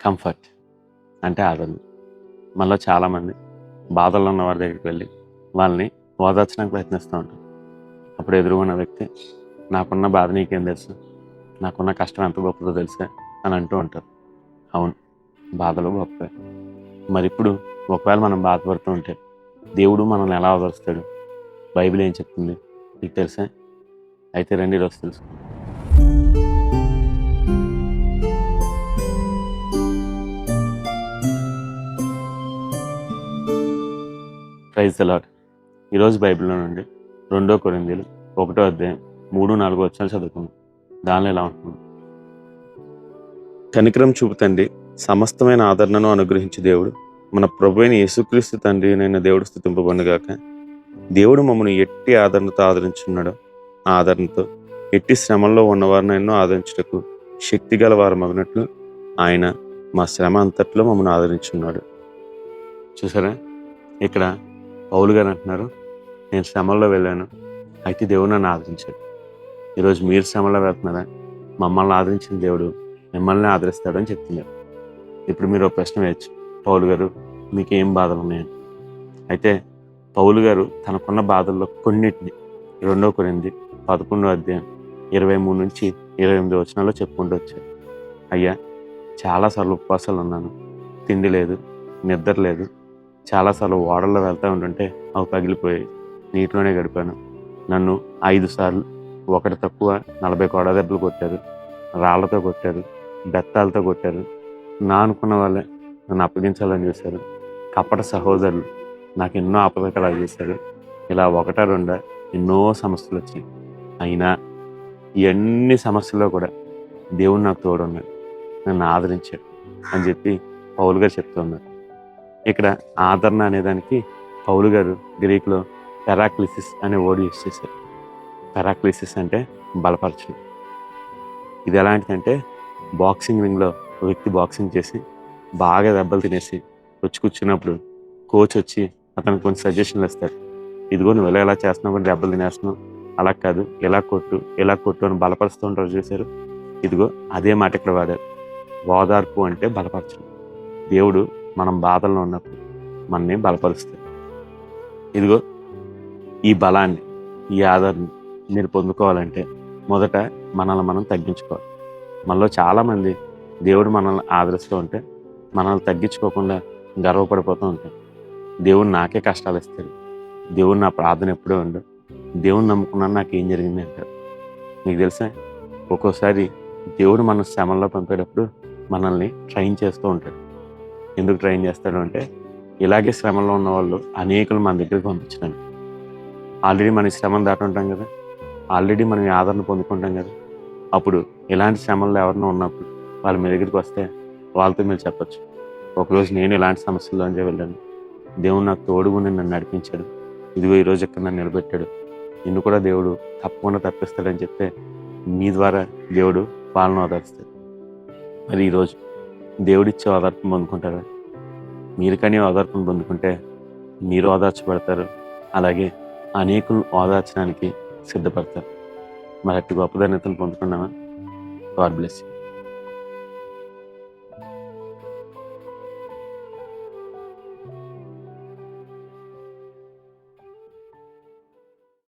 Comfort అంటే ఆదరణ. మనలో చాలామంది బాధల్లో ఉన్న వారి దగ్గరికి వెళ్ళి వాళ్ళని ఓదార్చడానికి ప్రయత్నిస్తూ ఉంటారు. అప్పుడు ఎదురుగున్న వ్యక్తి, నాకున్న బాధ నీకేం తెలుసు, నాకున్న కష్టం ఎంత గొప్పదో తెలుసా అని అంటూ ఉంటారు. అవును, బాధలు గొప్పే. మరి ఇప్పుడు ఒకవేళ మనం బాధపడుతూ ఉంటే దేవుడు మనల్ని ఎలా ఓదారుస్తాడు, బైబిల్ ఏం చెప్తుంది మీకు తెలుసా? అయితే రండి ఈరోజు తెలుసుకుందాం. Praise the Lord. ఈరోజు బైబిల్లో నుండి 2 కొరింథీయులు 1వ అధ్యాయం 3-4 వచనాలు చదువుకుందాం. దానిలో ఎలా ఉంటుంది? కనికరం చూపు తండ్రి, సమస్తమైన ఆదరణను అనుగ్రహించి దేవుడు, మన ప్రభు అయిన యేసుక్రీస్తు తండ్రి అయిన దేవుడు స్తుతింపబడునుగాక. దేవుడు మమ్మల్ని ఎట్టి ఆదరణతో ఆదరించున్నాడో ఆ ఆదరణతో ఎట్టి శ్రమల్లో ఉన్నవారిని ఎన్నో ఆదరించుటకు శక్తి గల వారు మగినట్లు ఆయన మా శ్రమ అంతట్లో మమ్మల్ని ఆదరించున్నాడు. చూసారా, ఇక్కడ పౌలు గారు అంటున్నారు, నేను శ్రమల్లో వెళ్ళాను, అయితే దేవుడు నన్ను ఆదరించాడు. ఈరోజు మీరు శ్రమలో వెళ్తున్నారా? మమ్మల్ని ఆదరించిన దేవుడు మిమ్మల్ని ఆదరిస్తాడు అని చెప్తున్నారు. ఇప్పుడు మీరు ఒక ప్రశ్న వేయచ్చు, పౌలు గారు మీకేం బాధలు ఉన్నాయని. అయితే పౌలు గారు తనకున్న బాధల్లో కొన్నిటిని 2 కొరింథీ 11వ అధ్యాయం 23-28 వచనాల్లో చెప్పుకుంటూ వచ్చారు. అయ్యా, చాలాసార్లు ఉపవాసాలు ఉన్నాను, తిండి లేదు, నిద్ర లేదు, చాలాసార్లు ఓడల్లో వెళ్తూ ఉంటుంటే అవి పగిలిపోయాయి, నీటిలోనే గడిపాను. నన్ను 5 సార్లు ఒకటి తక్కువ 40 కొడ దెబ్బలు కొట్టారు, రాళ్లతో కొట్టారు, బెత్తాలతో కొట్టారు, నా అనుకున్న వాళ్ళే నన్ను అప్పగించాలని చూశారు, కపట సహోదరులు నాకు ఎన్నో ఆపదకరాలు చేశారు. ఇలా 1-2 ఎన్నో సమస్యలు వచ్చాయి. అయినా ఇవన్నీ సమస్యల్లో కూడా దేవుడు నాకు తోడున్నాడు, నన్ను ఆదరించాడు అని చెప్పి పౌలు గారు చెప్తూ ఉన్నారు. ఇక్కడ ఆదరణ అనేదానికి పౌలు గారు గ్రీకులో పెరాక్లిసిస్ అనే వర్డ్ యూజ్ చేశారు. పెరాక్లిసిస్ అంటే బలపరచడం. ఇది ఎలాంటిదంటే, బాక్సింగ్ రింగ్లో ఒక వ్యక్తి బాక్సింగ్ చేసి బాగా దెబ్బలు తినేసి వచ్చి కూర్చున్నప్పుడు కోచ్ వచ్చి అతనికి కొన్ని సజెషన్లు ఇస్తారు. ఇదిగో నువ్వు ఎలా చేస్తున్నావు, కూడా దెబ్బలు తినేస్తున్నావు, అలా కాదు, ఇలా కొట్టు అని బలపరుస్తూ ఉంటారు చూశారు. ఇదిగో అదే మాట ఇక్కడ వాడారు. ఓదార్పు అంటే బలపరచడం. దేవుడు మనం బాధల్లో ఉన్నప్పుడు మనని బలపరుస్తాడు. ఇదిగో ఈ బలాన్ని, ఈ ఆదరణ మీరు పొందుకోవాలంటే మొదట మనల్ని మనం తగ్గించుకోవాలి. మనలో చాలామంది దేవుడు మనల్ని ఆదరిస్తూ ఉంటే మనల్ని తగ్గించుకోకుండా గర్వపడిపోతూ ఉంటాం. దేవుడు నాకే కష్టాలు ఇస్తాడు, దేవుడు నా ప్రార్థన ఎప్పుడూ ఉండు, దేవుడిని నమ్ముకున్నాను, నాకేం జరిగింది అంటారు. మీకు తెలుసా, ఒక్కోసారి దేవుడు మన శ్రమల్లో పంపేటప్పుడు మనల్ని ట్రైన్ చేస్తూ ఉంటాడు. ఎందుకు ట్రైన్ చేస్తాడు అంటే, ఇలాగే శ్రమలో ఉన్న వాళ్ళు అనేకులు మన దగ్గరికి పంపించడానికి. ఆల్రెడీ మన శ్రమను దాటి ఉంటాం కదా, ఆల్రెడీ మనం ఆదరణ పొందుకుంటాం కదా. అప్పుడు ఇలాంటి శ్రమల్లో ఎవరైనా ఉన్నప్పుడు వాళ్ళు మీ దగ్గరికి వస్తే వాళ్ళతో మీరు చెప్పచ్చు, ఒకరోజు నేను ఇలాంటి సమస్యల్లోంచి వెళ్ళాను, దేవుడు నాకు తోడుగుండి నన్ను నడిపించాడు, ఇదిగో ఈరోజు ఇక్కడ నన్ను నిలబెట్టాడు, నిన్ను కూడా దేవుడు తప్పకుండా తప్పిస్తాడని చెప్తే మీ ద్వారా దేవుడు వాళ్ళని ఓదార్స్తాడు. మరి ఈరోజు దేవుడిచ్చే ఓదార్పును పొందుకుంటారా? మీరు కానీ ఓదార్పును పొందుకుంటే మీరు ఓదార్చబడతారు, అలాగే అనేకులు ఓదార్చడానికి సిద్ధపడతారు. మరి అట్టి గొప్ప ధన్యతను పొందుకున్నామా? God bless you.